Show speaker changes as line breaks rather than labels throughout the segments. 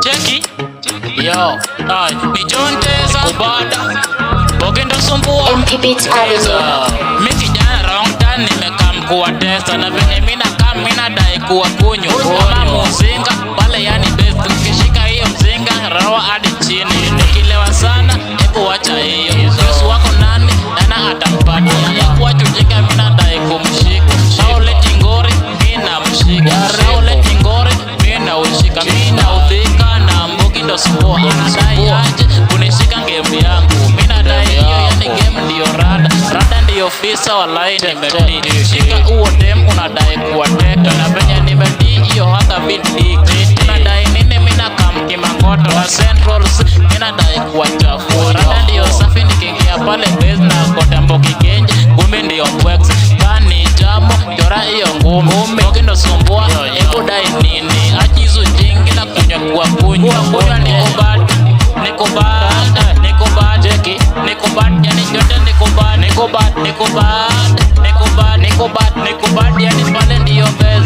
Cheki yo, ni John Teza Ubada Bogendo Sumbua mimi kijana wrong turn nimekam kuwa testa na venye mina kam mina dai kuwa kunyo kama mzinga pale yani best ukishika hiyo mzinga rawa hadi chini nikilewa sana hebu acha hiyo Yesu wako nani na atampata hebu acha ujinga mina dai kumshika Shaule Tingori mina mshika Shaule Tingori mina ushika mina udhika na Bogendo Sumbua anadai aje kunishika game yangu mina dai hiyo yani game ndio rada ndio ofisa wa line nimeti shika uo dem unadai kuwateka na venye nimeti hiyo hata vidi unadai nini mina kamki mangoto wa centrals mina dai kuwachafua rada ndio safi nikiingia pale base na kote Mbogi Genje kumbe ndio mwex kani jamo jora hiyo ngumu Bogendo Sumbua hebu dai nini achizu jingi na kunywa kunywa niko bad Jackie niko bad yani yote niko bad yani pale ndio beza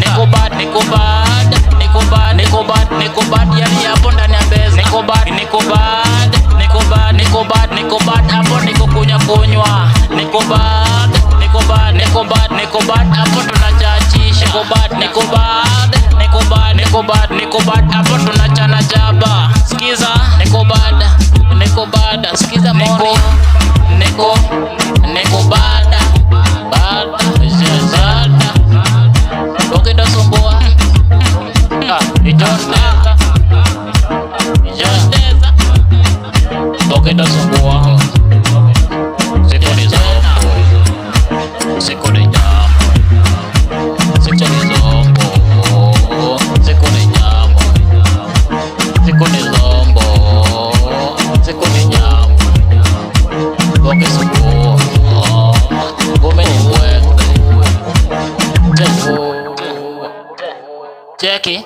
niko bad yani hapo ndani ya beza niko bad hapo niko kunywa niko bad hapo tunachachisha niko bad hapo tunachana jaba sikiza niko bad sikiza mori niko bad Bogendo Sumbua ni John Teza Bogendo Sumbua siku ni zombo siku ni nyambo siku ni zombo siku ni nyambo siku ni zombo siku ni nyambo Bogendo Sumbua Jackie